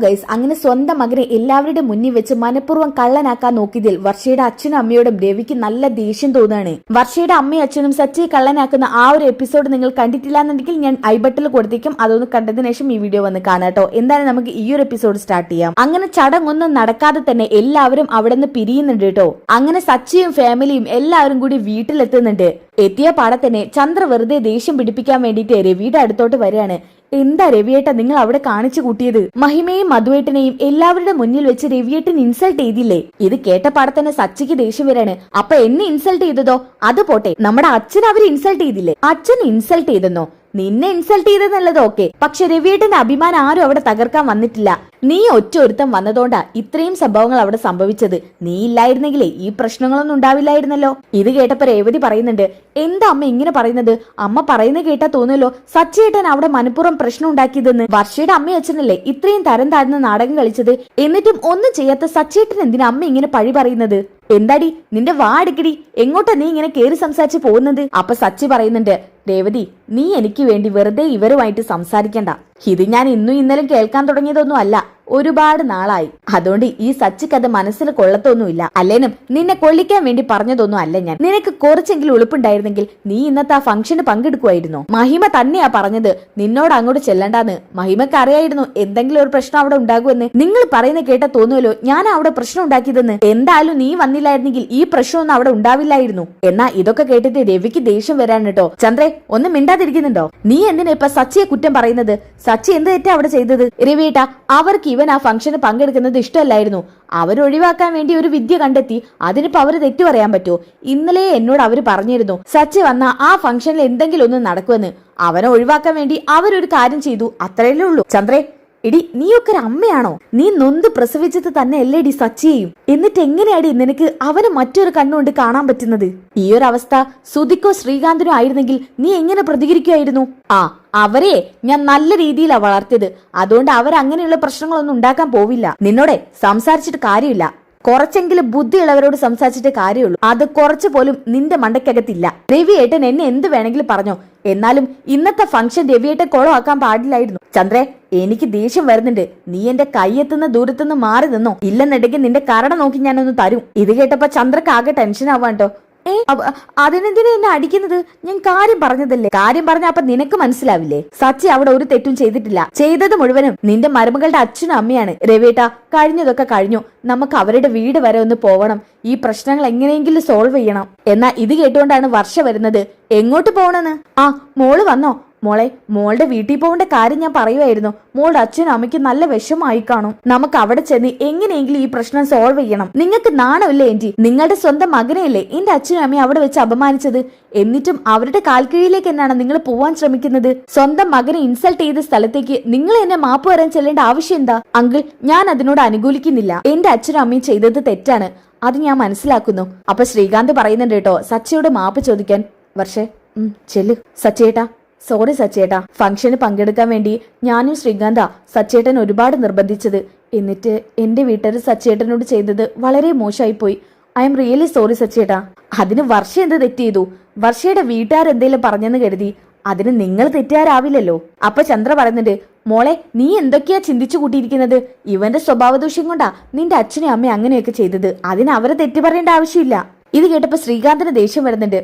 Guys, അങ്ങനെ സ്വന്തം മകനെ എല്ലാവരുടെ മുന്നിൽ വെച്ച് മനഃപൂർവ്വം കള്ളനാക്കാൻ നോക്കിയതിൽ വർഷയുടെ അച്ഛനും അമ്മയോടും രവിക്ക് നല്ല ദേഷ്യം തോന്നുകയാണ്. വർഷയുടെ അമ്മയും അച്ഛനും സച്ചിയെ കള്ളനാക്കുന്ന ആ ഒരു എപ്പിസോഡ് നിങ്ങൾ കണ്ടിട്ടില്ല എന്നുണ്ടെങ്കിൽ ഞാൻ ഐ ബട്ടണിൽ കൊടുത്തേക്കും. അതൊന്ന് കണ്ടതിന് ശേഷം ഈ വീഡിയോ വന്ന് കാണാട്ടോ. എന്തായാലും നമുക്ക് ഈ ഒരു എപ്പിസോഡ് സ്റ്റാർട്ട് ചെയ്യാം. അങ്ങനെ ചടങ്ങൊന്നും നടക്കാതെ തന്നെ എല്ലാവരും അവിടെ നിന്ന് പിരിയുന്നുണ്ട് കേട്ടോ. അങ്ങനെ സച്ചിയും ഫാമിലിയും എല്ലാവരും കൂടി വീട്ടിലെത്തുന്നുണ്ട്. എത്തിയ പാടെ തന്നെ ചന്ദ്ര വെറുതെ ദേഷ്യം പിടിപ്പിക്കാൻ വേണ്ടിയിട്ട് രവിയുടെ അടുത്തോട്ട് വരികയാണ്. എന്താ രവിയേട്ട നിങ്ങൾ അവിടെ കാണിച്ചു കൂട്ടിയത്? മഹിമയും മധുവേട്ടനെയും എല്ലാവരുടെ മുന്നിൽ വെച്ച് രവിയേട്ടൻ ഇൻസൾട്ട് ചെയ്തില്ലേ? ഇത് കേട്ട പാടെ തന്നെ സച്ചിക്ക് ദേഷ്യം വരാണ്. അപ്പൊ എന്നെ ഇൻസൾട്ട് ചെയ്തതോ? അത് പോട്ടെ, നമ്മുടെ അച്ഛൻ അവര് ഇൻസൾട്ട് ചെയ്തില്ലേ? അച്ഛൻ ഇൻസൾട്ട് ചെയ്തെന്നോ? നിന്നെ ഇൻസൾട്ട് ചെയ്തെന്നുള്ളത് ഓക്കെ, പക്ഷെ രവിയേട്ടന്റെ അഭിമാനം ആരും അവിടെ തകർക്കാൻ വന്നിട്ടില്ല. നീ ഒറ്റ ഒരുത്തം വന്നതുകൊണ്ടാ ഇത്രയും സംഭവങ്ങൾ അവിടെ സംഭവിച്ചത്. നീ ഇല്ലായിരുന്നെങ്കിലേ ഈ പ്രശ്നങ്ങളൊന്നും ഉണ്ടാവില്ലായിരുന്നല്ലോ. ഇത് കേട്ടപ്പോ രേവതി പറയുന്നുണ്ട്, എന്താ അമ്മ ഇങ്ങനെ പറയുന്നത്? അമ്മ പറയുന്നത് കേട്ടാ തോന്നുമല്ലോ സച്ചിയേട്ടൻ അവിടെ മനഃപൂർവ്വം പ്രശ്നം ഉണ്ടാക്കിയതെന്ന്. വർഷയുടെ അമ്മയും അച്ഛനല്ലേ ഇത്രയും തരം താഴ്ന്ന നാടകം കളിച്ചത്? എന്നിട്ടും ഒന്നും ചെയ്യാത്ത സച്ചിയേട്ടൻ എന്തിനാ അമ്മ ഇങ്ങനെ പഴി പറയുന്നത്? എന്താടി നിന്റെ വാ അടിക്കടി, എങ്ങോട്ടാ നീ ഇങ്ങനെ കേറി സംസാരിച്ച് പോകുന്നത്? അപ്പൊ സച്ചി പറയുന്നുണ്ട്, രേവതി നീ എനിക്ക് വേണ്ടി വെറുതെ ഇവരുമായിട്ട് സംസാരിക്കണ്ട. ഇത് ഞാൻ ഇന്നും ഇന്നലും കേൾക്കാൻ തുടങ്ങിയതൊന്നും അല്ല, ഒരുപാട് നാളായി. അതുകൊണ്ട് ഈ സച്ചിക്കത് മനസ്സിൽ കൊള്ളത്തൊന്നുമില്ല. അല്ലേനും നിന്നെ കൊള്ളിക്കാൻ വേണ്ടി പറഞ്ഞതൊന്നും അല്ല ഞാൻ. നിനക്ക് കുറച്ചെങ്കിലും ഉളുപ്പുണ്ടായിരുന്നെങ്കിൽ നീ ഇന്നത്തെ ആ ഫംഗ്ഷന് പങ്കെടുക്കുമായിരുന്നു. മഹിമ തന്നെയാ പറഞ്ഞത് നിന്നോട് അങ്ങോട്ട് ചെല്ലണ്ടാന്ന്. മഹിമക്ക് അറിയായിരുന്നു എന്തെങ്കിലും ഒരു പ്രശ്നം അവിടെ ഉണ്ടാകുമെന്ന്. നിങ്ങൾ പറയുന്നത് കേട്ടാ തോന്നുമല്ലോ ഞാൻ അവിടെ പ്രശ്നം ഉണ്ടാക്കിയതെന്ന്. എന്തായാലും നീ വന്നില്ലായിരുന്നെങ്കിൽ ഈ പ്രശ്നമൊന്നും അവിടെ ഉണ്ടാവില്ലായിരുന്നു. എന്നാ ഇതൊക്കെ കേട്ടിട്ട് രവിക്ക് ദേഷ്യം വരാൻ കേട്ടോ. ചന്ദ്രേ ഒന്നും മിണ്ടാതിരിക്കുന്നുണ്ടോ? നീ എന്തിനാ ഇപ്പൊ സച്ചിയെ കുറ്റം പറയുന്നത്? സച്ചി എന്ത് തെറ്റാ അവിടെ ചെയ്തത്? രവിയേട്ടാ അവർക്ക് ഇവൻ ആ ഫംഗ്ഷന് പങ്കെടുക്കുന്നത് ഇഷ്ടമല്ലായിരുന്നു. അവരൊഴിവാക്കാൻ വേണ്ടി ഒരു വിദ്യ കണ്ടെത്തി. അതിനിപ്പോ അവര് തെറ്റു പറയാൻ പറ്റുമോ? ഇന്നലെ എന്നോട് അവര് പറഞ്ഞിരുന്നു സച്ചി വന്ന ആ ഫംഗ്ഷനിൽ എന്തെങ്കിലും ഒന്ന് നടക്കുമെന്ന്. അവനെ ഒഴിവാക്കാൻ വേണ്ടി അവരൊരു കാര്യം ചെയ്തു, അത്രയല്ലേ ഉള്ളൂ. ചന്ദ്രേ എടി നീയൊക്കെ ഒരു അമ്മയാണോ? നീ നൊന്ത് പ്രസവിച്ചത് തന്നെ അല്ലേടി സച്ചിയെയും? എന്നിട്ട് എങ്ങനെയാടി നിനക്ക് അവന് മറ്റൊരു കണ്ണുകൊണ്ട് കാണാൻ പറ്റുന്നത്? ഈ ഒരു അവസ്ഥ സുധിക്കോ ശ്രീകാന്തിനോ ആയിരുന്നെങ്കിൽ നീ എങ്ങനെ പ്രതികരിക്കുമായിരുന്നു? അവരെ ഞാൻ നല്ല രീതിയിലാണ് വളർത്തിയത്, അതുകൊണ്ട് അവരങ്ങനെയുള്ള പ്രശ്നങ്ങളൊന്നും ഉണ്ടാക്കാൻ പോവില്ല. നിന്നോടെ സംസാരിച്ചിട്ട് കാര്യമില്ല. കുറച്ചെങ്കിലും ബുദ്ധിയുള്ളവരോട് സംസാരിച്ചിട്ട് കാര്യമുള്ളൂ. അത് കുറച്ചു പോലും നിന്റെ മണ്ടയ്ക്കകത്തില്ല. രവിയേട്ടൻ എന്നെ എന്ത് വേണമെങ്കിലും പറഞ്ഞോ, എന്നാലും ഇന്നത്തെ ഫംഗ്ഷൻ രവിയേട്ടൻ കുളമാക്കാൻ പാടില്ലായിരുന്നു. ചന്ദ്രേ എനിക്ക് ദേഷ്യം വരുന്നുണ്ട്. നീ എന്റെ കൈയെത്തുന്ന ദൂരത്തുനിന്ന് മാറി നിന്നോ, ഇല്ലെന്നുണ്ടെങ്കിൽ നിന്റെ കരട നോക്കി ഞാനൊന്ന് തരും. ഇത് കേട്ടപ്പോ ചന്ദ്രക്ക് ആകെ ടെൻഷൻ ആവാട്ടോ. അതിനെന്തിനാ എന്നെ അടിക്കുന്നത്? ഞാൻ കാര്യം പറഞ്ഞതല്ലേ. കാര്യം പറഞ്ഞ അപ്പൊ നിനക്ക് മനസ്സിലാവില്ലേ? സച്ചി അവിടെ ഒരു തെറ്റും ചെയ്തിട്ടില്ല. ചെയ്തത് മുഴുവനും നിന്റെ മരുമകളുടെ അച്ഛനും അമ്മയാണ്. രവിയേട്ടാ കഴിഞ്ഞതൊക്കെ കഴിഞ്ഞു, നമുക്ക് അവരുടെ വീട് വരെ ഒന്ന് പോകണം. ഈ പ്രശ്നങ്ങൾ എങ്ങനെയെങ്കിലും സോൾവ് ചെയ്യണം. എന്നാ ഇത് കേട്ടുകൊണ്ടാണ് വർഷ വരുന്നത്. എങ്ങോട്ട് പോകണമെന്ന്? മോള് വന്നോ? മോളെ മോളുടെ വീട്ടിൽ പോകേണ്ട കാര്യം ഞാൻ പറയുമായിരുന്നു. മോളുടെ അച്ഛനും അമ്മയ്ക്ക് നല്ല വിഷമായി കാണും. നമുക്ക് അവിടെ ചെന്ന് എങ്ങനെയെങ്കിലും ഈ പ്രശ്നം സോൾവ് ചെയ്യണം. നിങ്ങൾക്ക് നാണമില്ലേ എൻറ്റി? നിങ്ങളുടെ സ്വന്തം മകനെയല്ലേ എന്റെ അച്ഛനും അമ്മയും അവിടെ വെച്ച് അപമാനിച്ചത്? എന്നിട്ടും അവരുടെ കാൽക്കീഴിലേക്ക് എന്നാണ് നിങ്ങൾ പോവാൻ ശ്രമിക്കുന്നത്? സ്വന്തം മകനെ ഇൻസൾട്ട് ചെയ്ത സ്ഥലത്തേക്ക് നിങ്ങൾ എന്നെ മാപ്പ് വരാൻ ചെല്ലേണ്ട ആവശ്യം എന്താ? അങ്കിൾ ഞാൻ അതിനോട് അനുകൂലിക്കുന്നില്ല. എന്റെ അച്ഛനും അമ്മയും ചെയ്തത് തെറ്റാണ്, അത് ഞാൻ മനസ്സിലാക്കുന്നു. അപ്പൊ ശ്രീകാന്ത് പറയുന്നുണ്ട് കേട്ടോ സച്ചിയോട് മാപ്പ് ചോദിക്കാൻ. വർഷേ ചെല്ലു. സച്ചിയേട്ടാ സോറി സച്ചേട്ടാ, ഫംഗ്ഷന് പങ്കെടുക്കാൻ വേണ്ടി ഞാനും ശ്രീകാന്ത സച്ചേട്ടൻ ഒരുപാട് നിർബന്ധിച്ചത്. എന്നിട്ട് എന്റെ വീട്ടുകാർ സച്ചേട്ടനോട് ചെയ്തത് വളരെ മോശമായിപ്പോയി. ഐ എം റിയലി സോറി സച്ചേട്ടാ. അതിന് വർഷ എന്ത് തെറ്റ് ചെയ്തു? വർഷയുടെ വീട്ടുകാരെന്തേലും പറഞ്ഞെന്ന് കരുതി അതിന് നിങ്ങൾ തെറ്റുകാരാവില്ലല്ലോ. അപ്പൊ ചന്ദ്ര പറയുന്നുണ്ട്, മോളെ നീ എന്തൊക്കെയാ ചിന്തിച്ചു കൂട്ടിയിരിക്കുന്നത്? ഇവന്റെ സ്വഭാവദൂഷ്യം കൊണ്ടാ നിന്റെ അച്ഛനും അമ്മയും അങ്ങനെയൊക്കെ ചെയ്തത്. അതിന് അവരെ തെറ്റ് പറയേണ്ട ആവശ്യമില്ല. ഇത് കേട്ടപ്പോ ശ്രീകാന്തിന് ദേഷ്യം വരുന്നുണ്ട്.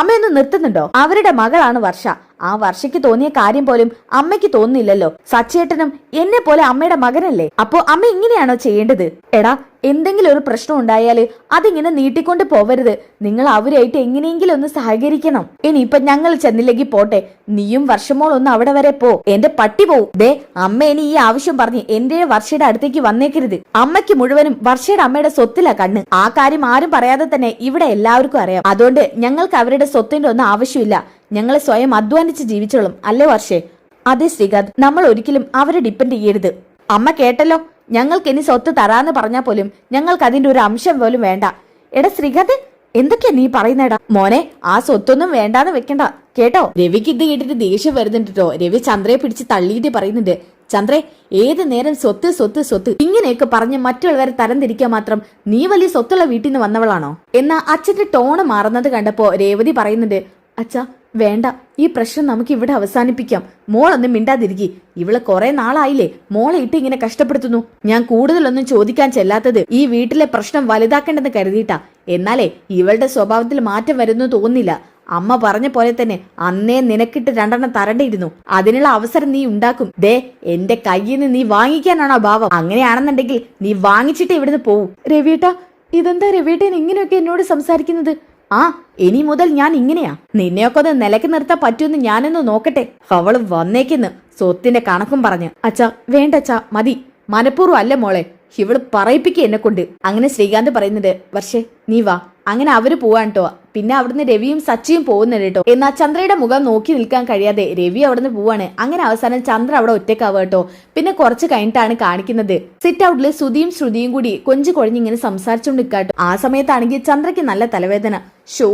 അമ്മയൊന്ന് നിർത്തുന്നുണ്ടോ? അവരുടെ മകളാണ് വർഷ. ആ വർഷയ്ക്ക് തോന്നിയ കാര്യം പോലും അമ്മയ്ക്ക് തോന്നുന്നില്ലല്ലോ. സച്ചേട്ടനും എന്നെ പോലെ അമ്മയുടെ മകനല്ലേ. അപ്പോ അമ്മ ഇങ്ങനെയാണോ ചെയ്യേണ്ടത്? എടാ എന്തെങ്കിലും ഒരു പ്രശ്നം ഉണ്ടായാല് അതിങ്ങനെ നീട്ടിക്കൊണ്ട് പോവരുത്. നിങ്ങൾ അവരായിട്ട് എങ്ങനെയെങ്കിലും ഒന്ന് സഹകരിക്കണം. ഇനിയിപ്പൊ ഞങ്ങൾ ചെന്നില്ലെങ്കിൽ പോട്ടെ, നീയും വർഷമോൾ ഒന്ന് അവിടെ വരെ പോ. എന്റെ പട്ടി പോവും. ദേ അമ്മ ഇനി ഈ ആവശ്യം പറഞ്ഞ് എന്റെ വർഷയുടെ അടുത്തേക്ക് വന്നേക്കരുത്. അമ്മയ്ക്ക് മുഴുവനും വർഷയുടെ അമ്മയുടെ സ്വത്തിലാ കണ്ണ്. ആ കാര്യം ആരും പറയാതെ തന്നെ ഇവിടെ എല്ലാവർക്കും അറിയാം. അതുകൊണ്ട് ഞങ്ങൾക്ക് അവരുടെ സ്വത്തിന്റെ ഒന്നും ആവശ്യമില്ല. ഞങ്ങൾ സ്വയം അധ്വാനിച്ച് ജീവിച്ചോളും, അല്ലേ വർഷേ? അതെ ശ്രീകാന്ത്, നമ്മൾ ഒരിക്കലും അവരെ ഡിപ്പെൻഡ് ചെയ്യരുത്. അമ്മ കേട്ടല്ലോ, ഞങ്ങൾക്ക് ഇനി സ്വത്ത് തരാന്ന് പറഞ്ഞാൽ പോലും ഞങ്ങൾക്ക് അതിന്റെ ഒരു അംശം പോലും വേണ്ട. എടാ ശ്രീകാന്ത് എന്തൊക്കെയാ നീ പറയുന്നേടാ? മോനെ ആ സ്വത്തൊന്നും വേണ്ടാന്ന് വെക്കണ്ട കേട്ടോ. രവിക്ക് ഇത് കേട്ടിട്ട് ദേഷ്യം വരുന്നുണ്ട് കേട്ടോ. രവി ചന്ദ്രയെ പിടിച്ച് തള്ളിയിട്ട് പറയുന്നുണ്ട്, ചന്ദ്രേ ഏത് നേരം സ്വത്ത് സ്വത്ത് സ്വത്ത് ഇങ്ങനെയൊക്കെ പറഞ്ഞ് മറ്റുള്ളവരെ തരംതിരിക്കാൻ മാത്രം നീ വലിയ സ്വത്തുള്ള വീട്ടിൽ നിന്ന് വന്നവളാണോ? എന്നാ അച്ഛന്റെ ടോണ് മാറുന്നത് കണ്ടപ്പോ രേവതി പറയുന്നുണ്ട്, അച്ഛാ വേണ്ട, ഈ പ്രശ്നം നമുക്ക് ഇവിടെ അവസാനിപ്പിക്കാം. മോളൊന്നും മിണ്ടാതിരിക്കി. ഇവള് കുറെ നാളായില്ലേ മോളെ ഇട്ട് ഇങ്ങനെ കഷ്ടപ്പെടുത്തുന്നു. ഞാൻ കൂടുതലൊന്നും ചോദിക്കാൻ ചെല്ലാത്തത് ഈ വീട്ടിലെ പ്രശ്നം വലുതാക്കേണ്ടെന്ന് കരുതിയിട്ടാ. എന്നാലേ ഇവളുടെ സ്വഭാവത്തിൽ മാറ്റം വരുന്നു തോന്നില്ല. അമ്മ പറഞ്ഞ പോലെ തന്നെ അന്നേ നിനക്കിട്ട് 2 തരണ്ടിയിരുന്നു. അതിനുള്ള അവസരം നീ ഉണ്ടാക്കും. ദേ, എന്റെ കയ്യിൽ നിന്ന് നീ വാങ്ങിക്കാനാണോ ഭാവം? അങ്ങനെയാണെന്നുണ്ടെങ്കിൽ നീ വാങ്ങിച്ചിട്ട് ഇവിടുന്ന് പോവും. രവിയേട്ടാ, ഇതെന്താ രവിയേട്ടൻ ഇങ്ങനെയൊക്കെ എന്നോട് സംസാരിക്കുന്നത്? ആ, ഇനി മുതൽ ഞാൻ ഇങ്ങനെയാ. നിന്നെയൊക്കെ ഒന്ന് നിലക്ക് നിർത്താൻ പറ്റുമെന്ന് ഞാനൊന്ന് നോക്കട്ടെ. അവള് വന്നേക്കുന്ന് സ്വത്തിന്റെ കണക്കും പറഞ്ഞ്. അച്ഛാ, വേണ്ടച്ചാ, മതി. മനഃപൂർവ്വം അല്ല മോളെ, ഇവള് പറയിപ്പിക്കുക എന്നെ കൊണ്ട്. അങ്ങനെ ശ്രീകാന്ത് പറയുന്നുണ്ട്, വർഷേ നീ വാ. അങ്ങനെ അവര് പോവാൻ കേട്ടോ. പിന്നെ അവിടുന്ന് രവിയും സച്ചിയും പോകുന്നുണ്ട് കേട്ടോ. എന്നാ ചന്ദ്രയുടെ മുഖം നോക്കി നിൽക്കാൻ കഴിയാതെ രവി അവിടുന്ന് പോവാണ്. അങ്ങനെ അവസാനം ചന്ദ്ര അവിടെ ഒറ്റക്കാവുക കേട്ടോ. പിന്നെ കുറച്ച് കഴിഞ്ഞിട്ടാണ് കാണിക്കുന്നത് സിറ്റ് ഔട്ടില് സുധിയും ശ്രുതിയും കൂടി കൊഞ്ചു കൊഴിഞ്ഞിങ്ങനെ സംസാരിച്ചുകൊണ്ട് നിൽക്കാട്ടോ. ആ സമയത്താണെങ്കിൽ ചന്ദ്രയ്ക്ക് നല്ല തലവേദന. ഷോ,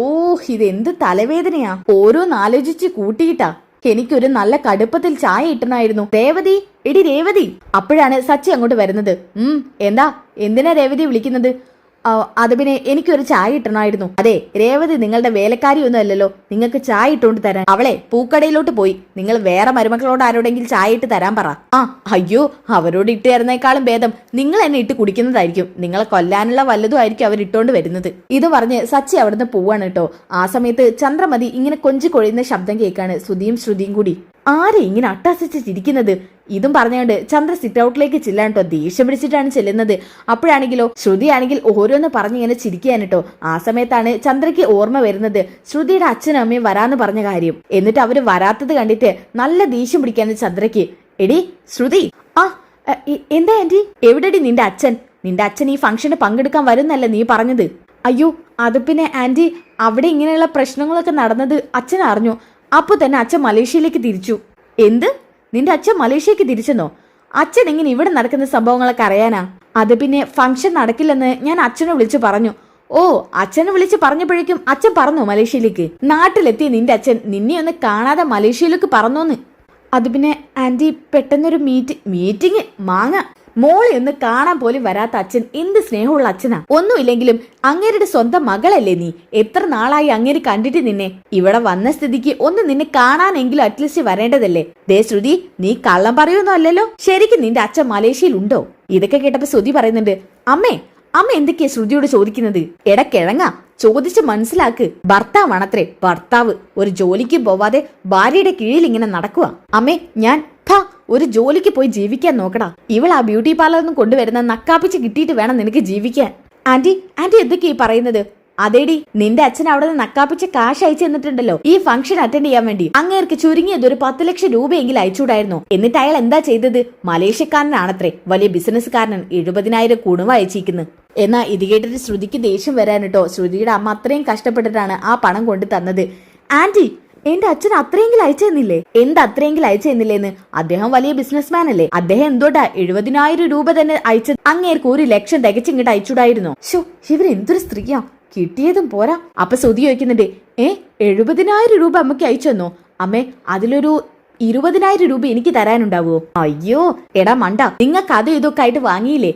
ഇതെന്ത് തലവേദനയാ! ഓരോന്ന് ആലോചിച്ച് കൂട്ടിയിട്ടാ. എനിക്കൊരു നല്ല കടുപ്പത്തിൽ ചായ ഇട്ടണായിരുന്നു. രേവതി, എടി രേവതി. അപ്പോഴാണ് സച്ചി അങ്ങോട്ട് വരുന്നത്. എന്താ, എന്തിനാ രേവതി വിളിക്കുന്നത്? അത് പിന്നെ എനിക്കൊരു ചായ ഇട്ടണമായിരുന്നു. അതെ, രേവതി നിങ്ങളുടെ വേലക്കാരിയൊന്നും അല്ലല്ലോ നിങ്ങൾക്ക് ചായ ഇട്ടുകൊണ്ട് തരാൻ. അവളെ പൂക്കടയിലോട്ട് പോയി. നിങ്ങൾ വേറെ മരുമക്കളോട് ആരോടെങ്കിലും ചായ ഇട്ട് തരാൻ പറ. അയ്യോ, അവരോട് ഇട്ട് തരുന്നേക്കാളും ഭേദം നിങ്ങൾ എന്നെ ഇട്ട് കുടിക്കുന്നതായിരിക്കും. നിങ്ങളെ കൊല്ലാനുള്ള വല്ലതും ആയിരിക്കും അവരിട്ടോണ്ട് വരുന്നത്. ഇത് പറഞ്ഞ് സച്ചി അവിടുന്ന് പോവാണ് കേട്ടോ. ആ സമയത്ത് ചന്ദ്രമതി ഇങ്ങനെ കൊഞ്ചി കൊഴിയുന്ന ശബ്ദം കേൾക്കാണ്. ശ്രുതിയും ശ്രുതിയും കൂടി ആരെ ഇങ്ങനെ അട്ടഹസിച്ചിരിക്കുന്നത്? ഇതും പറഞ്ഞുകൊണ്ട് ചന്ദ്ര സിറ്റ് ഔട്ടിലേക്ക് ചെല്ലാൻ കേട്ടോ. ദേഷ്യം പിടിച്ചിട്ടാണ് ചെല്ലുന്നത്. അപ്പോഴാണെങ്കിലോ ശ്രുതിയാണെങ്കിൽ ഓരോന്ന് പറഞ്ഞിങ്ങനെ ചിരിക്കാൻ കേട്ടോ. ആ സമയത്താണ് ചന്ദ്രയ്ക്ക് ഓർമ്മ വരുന്നത് ശ്രുതിയുടെ അച്ഛനും അമ്മയും വരാന്ന് പറഞ്ഞ കാര്യം. എന്നിട്ട് അവര് വരാത്തത് കണ്ടിട്ട് നല്ല ദേഷ്യം പിടിക്കാന്ന് ചന്ദ്രയ്ക്ക്. എടി ശ്രുതി, എന്താ ആന്റി? എവിടെടി നിന്റെ അച്ഛൻ? നിന്റെ അച്ഛൻ ഈ ഫംഗ്ഷന് പങ്കെടുക്കാൻ വരുന്നല്ല നീ പറഞ്ഞത്? അയ്യോ, അത് പിന്നെ ആന്റി, അവിടെ ഇങ്ങനെയുള്ള പ്രശ്നങ്ങളൊക്കെ നടന്നത് അച്ഛൻ അറിഞ്ഞു. അപ്പൊ തന്നെ അച്ഛൻ മലേഷ്യയിലേക്ക് തിരിച്ചു. എന്ത്? നിന്റെ അച്ഛൻ മലേഷ്യക്ക് തിരിച്ചെന്നോ? അച്ഛൻ ഇങ്ങനെ ഇവിടെ നടക്കുന്ന സംഭവങ്ങളൊക്കെ അറിയാനാ? അത് പിന്നെ ഫംഗ്ഷൻ നടക്കില്ലെന്ന് ഞാൻ അച്ഛനെ വിളിച്ചു പറഞ്ഞു. ഓ, അച്ഛനെ വിളിച്ച് പറഞ്ഞപ്പോഴേക്കും അച്ഛൻ പറന്നു മലേഷ്യയിലേക്ക്. നാട്ടിലെത്തിയ നിന്റെ അച്ഛൻ നിന്നെ ഒന്ന് കാണാതെ മലേഷ്യയിലേക്ക് പറന്നോന്ന്. അത് പിന്നെ ആന്റി, പെട്ടെന്നൊരു മീറ്റിംഗ് മാങ്ങ. മോളെ ഒന്ന് കാണാൻ പോലും വരാത്ത അച്ഛൻ എന്ത് സ്നേഹമുള്ള അച്ഛനാ. ഒന്നുമില്ലെങ്കിലും അങ്ങേരുടെ സ്വന്തം മകളല്ലേ നീ. എത്ര നാളായി അങ്ങേര് കണ്ടിട്ട് നിന്നെ. ഇവിടെ വന്ന സ്ഥിതിക്ക് ഒന്ന് നിന്നെ കാണാനെങ്കിലും അറ്റ്ലീസ്റ്റ് വരേണ്ടതല്ലേ. ദേ ശ്രുതി, നീ കള്ളം പറയൊന്നും അല്ലല്ലോ. ശരിക്കും നിന്റെ അച്ഛൻ മലേഷ്യയിൽ ഉണ്ടോ? ഇതൊക്കെ കേട്ടപ്പോ ശ്രുതി പറയുന്നുണ്ട്, അമ്മ എന്തൊക്കെയാ ശ്രുതിയോട് ചോദിക്കുന്നത്? കിഴങ്ങ, ചോദിച്ച് മനസ്സിലാക്ക്. ഭർത്താവാണത്രേ, ഭർത്താവ്. ഒരു ജോലിക്ക് പോവാതെ ഭാര്യയുടെ കീഴിൽ ഇങ്ങനെ നടക്കുക. അമ്മേ, ഞാൻ ഒരു ജോലിക്ക് പോയി ജീവിക്കാൻ നോക്കടാ. ഇവൾ ആ ബ്യൂട്ടി പാർലറിൽ കൊണ്ടുവരുന്ന നക്കാപ്പിച്ച് കിട്ടിയിട്ട് വേണം നിനക്ക് ജീവിക്കാൻ. ആന്റി എന്തൊക്കെയാ ഈ പറയുന്നത്? അതേടി, നിന്റെ അച്ഛൻ അവിടെ നിന്ന് നക്കാപ്പിച്ച് കാശ് അയച്ചു തന്നിട്ടുണ്ടല്ലോ ഈ ഫംഗ്ഷൻ അറ്റൻഡ് ചെയ്യാൻ വേണ്ടി. അങ്ങേർക്ക് ചുരുങ്ങിയത് ഒരു 10 ലക്ഷം രൂപയെങ്കിലും അയച്ചുകൂടായിരുന്നു. എന്നിട്ട് അയാൾ എന്താ ചെയ്തത്? മലേഷ്യക്കാരനാണത്രേ, വലിയ ബിസിനസ്സുകാരൻ. 70,000 കുണുവ അയച്ചിരിക്കുന്നു. എന്നാ ഇത് കേട്ടിട്ട് ശ്രുതിക്ക് ദേഷ്യം വരാൻ കേട്ടോ. ശ്രുതിയുടെ അമ്മ അത്രയും കഷ്ടപ്പെട്ടിട്ടാണ് ആ പണം കൊണ്ട് തന്നത്. ആന്റി, എന്റെ അച്ഛൻ അത്രയെങ്കിലും അയച്ചു തന്നില്ലേ? എന്ത് അത്രയെങ്കിലും അയച്ചു തന്നില്ലേന്ന്? അദ്ദേഹം വലിയ ബിസിനസ്മാൻ അല്ലേ. അദ്ദേഹം എന്തോട്ടാ 70,000 രൂപ തന്നെ അയച്ചത്. അങ്ങേർക്ക് 1 ലക്ഷം തികച്ചിങ്ങോട്ട് അയച്ചുകൂടായിരുന്നോ? ഷോ, ഇവരെന്തൊരു സ്ത്രീയാ, കിട്ടിയതും പോരാ. അപ്പൊ ശ്രുതി ചോദിക്കുന്നുണ്ട്, 70,000 രൂപ അമ്മയ്ക്ക് അയച്ചു തന്നോ? അമ്മേ, അതിലൊരു 20,000 രൂപ എനിക്ക് തരാനുണ്ടാവുമോ? അയ്യോ, എടാ മണ്ട, നിങ്ങൾക്ക് അതും ഇതൊക്കെ ആയിട്ട് വാങ്ങിയില്ലേ?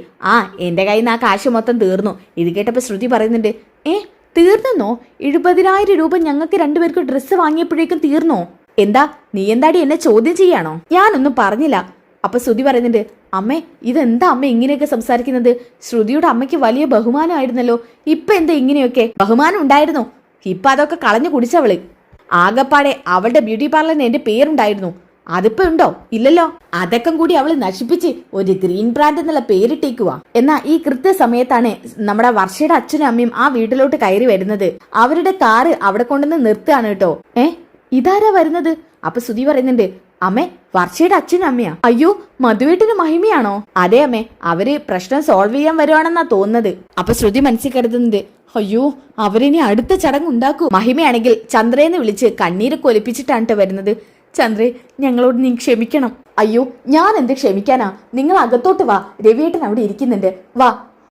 എന്റെ കയ്യിൽ നിന്ന് ആ കാശ് മൊത്തം തീർന്നു. ഇത് കേട്ടപ്പോ ശ്രുതി പറയുന്നുണ്ട്, തീർന്നെന്നോ? 70,000 രൂപ ഞങ്ങൾക്ക് 2 പേർക്ക് ഡ്രസ്സ് വാങ്ങിയപ്പോഴേക്കും തീർന്നോ? എന്താ, നീ എന്താടി എന്നെ ചോദ്യം ചെയ്യാണോ? ഞാനൊന്നും പറഞ്ഞില്ല. അപ്പൊ ശ്രുതി പറയുന്നുണ്ട്, അമ്മേ, ഇതെന്താ അമ്മ ഇങ്ങനെയൊക്കെ സംസാരിക്കുന്നത്? ശ്രുതിയുടെ അമ്മയ്ക്ക് വലിയ ബഹുമാനമായിരുന്നല്ലോ, ഇപ്പൊ എന്താ ഇങ്ങനെയൊക്കെ? ബഹുമാനം ഉണ്ടായിരുന്നു, ഇപ്പൊ അതൊക്കെ കളഞ്ഞു കുടിച്ചവള്. ആകപ്പാടെ അവളുടെ ബ്യൂട്ടി പാർലറിന് എന്റെ പേരുണ്ടായിരുന്നു, അതിപ്പോ ഉണ്ടോ? ഇല്ലല്ലോ. അതൊക്കെ കൂടി അവള് നശിപ്പിച്ച് ഒരു ഗ്രീൻ ബ്രാൻഡ് എന്നുള്ള പേരിട്ടേക്കുവാ. എന്നാ ഈ കൃത്യസമയത്താണ് നമ്മുടെ വർഷയുടെ അച്ഛനും അമ്മയും ആ വീട്ടിലോട്ട് കയറി വരുന്നത്. അവരുടെ കാറ് അവിടെ കൊണ്ടുവന്ന് നിർത്തുകയാണ് കേട്ടോ. ഇതാരാ വരുന്നത്? അപ്പൊ ശ്രുതി പറയുന്നുണ്ട്, അമ്മേ, വർഷയുടെ അച്ഛനും അമ്മയാ. അയ്യോ, മധുവേട്ടിന് മഹിമയാണോ? അതെ അമ്മേ, അവര് പ്രശ്നം സോൾവ് ചെയ്യാൻ വരുവാണെന്നാ തോന്നുന്നത്. അപ്പൊ ശ്രുതി മനസ്സിൽ കരുതുന്നുണ്ട്, അയ്യോ, അവരിനി അടുത്ത ചടങ്ങ് ഉണ്ടാക്കൂ. മഹിമയാണെങ്കിൽ ചന്ദ്രയെന്ന് വിളിച്ച് കണ്ണീര് കൊലിപ്പിച്ചിട്ടാണ് വരുന്നത്. ചന്ദ്രേ, ഞങ്ങളോട് നീ ക്ഷമിക്കണം. അയ്യോ, ഞാൻ എന്ത് ക്ഷമിക്കാനാ? നിങ്ങൾ അകത്തോട്ട് വാ, രവിയേട്ടൻ അവിടെ ഇരിക്കുന്നുണ്ട്, വാ.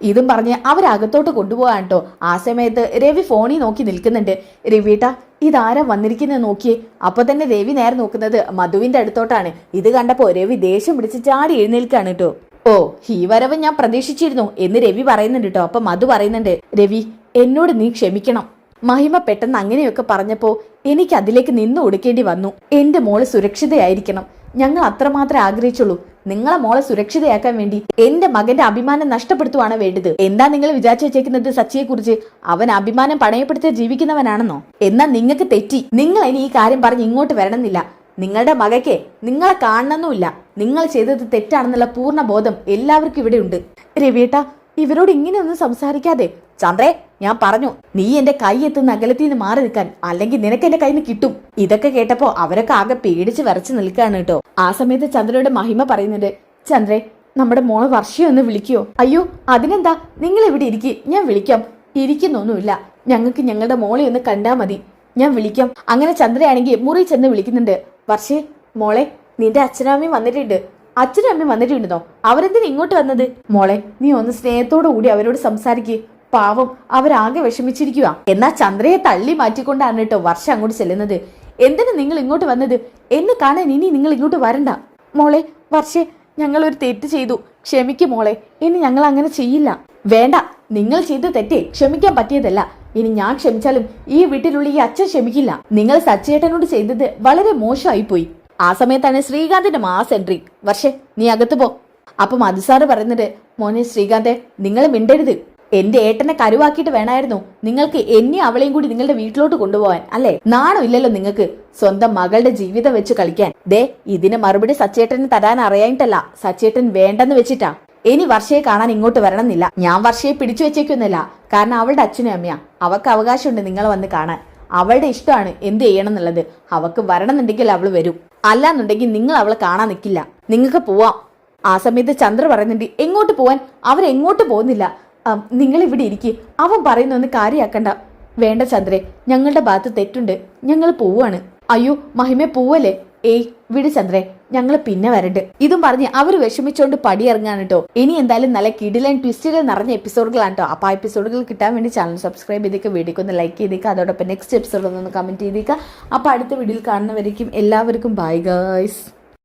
ഇതും പറഞ്ഞ് അവരകത്തോട്ട് കൊണ്ടുപോകാൻ കേട്ടോ. ആ സമയത്ത് രവി ഫോണിൽ നോക്കി നിൽക്കുന്നുണ്ട്. രവിയേട്ടാ, ഇതാരാ വന്നിരിക്കുന്നത് നോക്കിയേ. അപ്പൊ തന്നെ രവി നേരെ നോക്കുന്നത് മധുവിന്റെ അടുത്തോട്ടാണ്. ഇത് കണ്ടപ്പോ രവി ദേഷ്യം പിടിച്ച് ചാടി എഴുന്നേൽക്കാണ് കേട്ടോ. ഓ, ഈ വരവ് ഞാൻ പ്രതീക്ഷിച്ചിരുന്നു എന്ന് രവി പറയുന്നുണ്ട് കേട്ടോ. അപ്പൊ മധു പറയുന്നുണ്ട്, രവി, എന്നോട് നീ ക്ഷമിക്കണം. മഹിമ പെട്ടെന്ന് അങ്ങനെയൊക്കെ പറഞ്ഞപ്പോ എനിക്ക് അതിലേക്ക് നിന്നു കൊടുക്കേണ്ടി വന്നു. എന്റെ മോള് സുരക്ഷിതയായിരിക്കണം, ഞങ്ങൾ അത്രമാത്രം ആഗ്രഹിച്ചുള്ളൂ. നിങ്ങളെ മോളെ സുരക്ഷിതയാക്കാൻ വേണ്ടി എന്റെ മകന്റെ അഭിമാനം നഷ്ടപ്പെടുത്തുവാണ് വേണ്ടത്. എന്താ നിങ്ങൾ വിചാരിച്ചു വെച്ചേക്കുന്നത് സച്ചിയെ കുറിച്ച്? അവൻ അഭിമാനം പണയപ്പെടുത്തി ജീവിക്കുന്നവനാണെന്നോ? എന്നാ നിങ്ങൾക്ക് തെറ്റി. നിങ്ങൾ ഇനി ഈ കാര്യം പറഞ്ഞ് ഇങ്ങോട്ട് വരണമെന്നില്ല. നിങ്ങളുടെ മകയ്ക്ക് നിങ്ങളെ കാണണമെന്നുമില്ല. നിങ്ങൾ ചെയ്തത് തെറ്റാണെന്നുള്ള പൂർണ്ണ ബോധം എല്ലാവർക്കും ഇവിടെ ഉണ്ട്. രവിയേട്ടാ, ഇവരോട് ഇങ്ങനെയൊന്നും സംസാരിക്കാതെ. ചന്ദ്രേ, ഞാൻ പറഞ്ഞു നീ എന്റെ കൈ എത്തുന്ന അകലത്തിൽ നിന്ന് മാറി നിൽക്കാൻ, അല്ലെങ്കിൽ നിനക്ക് എന്റെ കയ്യിൽ നിന്ന് കിട്ടും. ഇതൊക്കെ കേട്ടപ്പോ അവരൊക്കെ ആകെ പേടിച്ച് വിറച്ച് നിൽക്കുകയാണ് കേട്ടോ. ആ സമയത്ത് ചന്ദ്രയുടെ മഹിമ പറയുന്നുണ്ട്, ചന്ദ്രേ, നമ്മുടെ മോളെ വർഷയൊന്ന് വിളിക്കോ? അയ്യോ അതിനെന്താ, നിങ്ങൾ ഇവിടെ ഇരിക്കും, ഞാൻ വിളിക്കാം. ഇരിക്കുന്നൊന്നുമില്ല, ഞങ്ങൾക്ക് ഞങ്ങളുടെ മോളെ ഒന്ന് കണ്ടാ മതി, ഞാൻ വിളിക്കാം. അങ്ങനെ ചന്ദ്രയാണെങ്കിൽ മുറി ചെന്ന് വിളിക്കുന്നുണ്ട്. വർഷേ മോളെ, നിന്റെ അച്ഛനമ്മയും വന്നിട്ടുണ്ട്. അച്ഛനും അമ്മയും വന്നിട്ടുണ്ടെന്നോ? അവരെന്തിനാ ഇങ്ങോട്ട് വന്നത്? മോളെ, നീ ഒന്ന് സ്നേഹത്തോടു കൂടി അവരോട് സംസാരിക്കേ. പാവം, അവരാകെ വിഷമിച്ചിരിക്കുക. എന്നാ ചന്ദ്രയെ തള്ളി മാറ്റിക്കൊണ്ടാണ് കേട്ടോ വർഷ അങ്ങോട്ട് ചെല്ലുന്നത്. എന്തിനാ നിങ്ങൾ ഇങ്ങോട്ട് വന്നത്? എന്നെ കാണാൻ ഇനി നിങ്ങൾ ഇങ്ങോട്ട് വരണ്ട. മോളെ വർഷേ, ഞങ്ങൾ ഒരു തെറ്റ് ചെയ്തു, ക്ഷമിക്കും മോളെ. ഇനി ഞങ്ങൾ അങ്ങനെ ചെയ്യില്ല. വേണ്ട, നിങ്ങൾ ചെയ്ത തെറ്റേ ക്ഷമിക്കാൻ പറ്റിയതല്ല. ഇനി ഞാൻ ക്ഷമിച്ചാലും ഈ വീട്ടിലുള്ള ഈ അച്ഛൻ ക്ഷമിക്കില്ല. നിങ്ങൾ സച്ചേട്ടനോട് ചെയ്തത് വളരെ മോശമായി പോയി. ആ സമയത്താണ് ശ്രീകാന്തിന്റെ മാസ് എൻട്രി. വർഷേ, നീ അകത്ത് പോ. അപ്പൊ മധുസാറ് പറയുന്നത്, മോനെ ശ്രീകാന്തെ, നിങ്ങൾ മിണ്ടരുത്. എന്റെ ഏട്ടനെ കരുവാക്കിയിട്ട് വേണമായിരുന്നു നിങ്ങൾക്ക് എന്നെ അവളെയും കൂടി നിങ്ങളുടെ വീട്ടിലോട്ട് കൊണ്ടുപോകാൻ, അല്ലേ? നാണോ ഇല്ലല്ലോ നിങ്ങൾക്ക് സ്വന്തം മകളുടെ ജീവിതം വെച്ച് കളിക്കാൻ. ദേ, ഇതിന് മറുപടി സച്ചേട്ടന് തരാൻ അറിയായിട്ടല്ല, സച്ചേട്ടൻ വേണ്ടെന്ന് വെച്ചിട്ടാ. ഇനി വർഷയെ കാണാൻ ഇങ്ങോട്ട് വരണമെന്നില്ല. ഞാൻ വർഷയെ പിടിച്ചു വെച്ചേക്കൊന്നുമില്ല. കാരണം അവളുടെ അച്ഛനും അമ്മയാ, അവൾക്ക് അവകാശമുണ്ട് നിങ്ങളെ വന്ന് കാണാൻ. അവളുടെ ഇഷ്ടമാണ് എന്ത് ചെയ്യണം എന്നുള്ളത്. അവൾക്ക് വരണമെന്നുണ്ടെങ്കിൽ അവള് വരും, അല്ലാന്നുണ്ടെങ്കിൽ നിങ്ങൾ അവളെ കാണാൻ നിൽക്കില്ല. നിങ്ങൾക്ക് പോവാം. ആ സമയത്ത് ചന്ദ്ര പറയുന്നുണ്ട്, എങ്ങോട്ട് പോവാൻ? അവരെങ്ങോട്ട് പോകുന്നില്ല, നിങ്ങൾ ഇവിടെ ഇരിക്കും. അവൻ പറയുന്നൊന്ന് കാര്യമാക്കണ്ട. വേണ്ട ചന്ദ്രേ, ഞങ്ങളുടെ ഭാഗത്ത് തെറ്റുണ്ട്, ഞങ്ങൾ പോവാണ്. അയ്യോ മഹിമ പോവല്ലേ? ഏയ് വിട് ചന്ദ്രേ, ഞങ്ങൾ പിന്നെ വരണ്ട്. ഇതും പറഞ്ഞ് അവർ വിഷമിച്ചോണ്ട് പടിയിറങ്ങാണ് കേട്ടോ. ഇനി എന്തായാലും നല്ല കിടിലൻ ട്വിസ്റ്റുകൾ നിറഞ്ഞ എപ്പിസോഡുകളാണ് കേട്ടോ. അപ്പൊ ആ എപ്പിസോഡുകൾ കിട്ടാൻ വേണ്ടി ചാനൽ സബ്സ്ക്രൈബ് ചെയ്തേക്ക്, വീഡിയോക്ക് ഒന്ന് ലൈക്ക് ചെയ്തേക്കുക, അതോടൊപ്പം നെക്സ്റ്റ് എപ്പിസോഡ് ഒന്ന് കമന്റ് ചെയ്തേക്കുക. അപ്പൊ അടുത്ത വീഡിയോയിൽ കാണുന്നവരേക്കും എല്ലാവർക്കും ബൈ ഗൈസ്.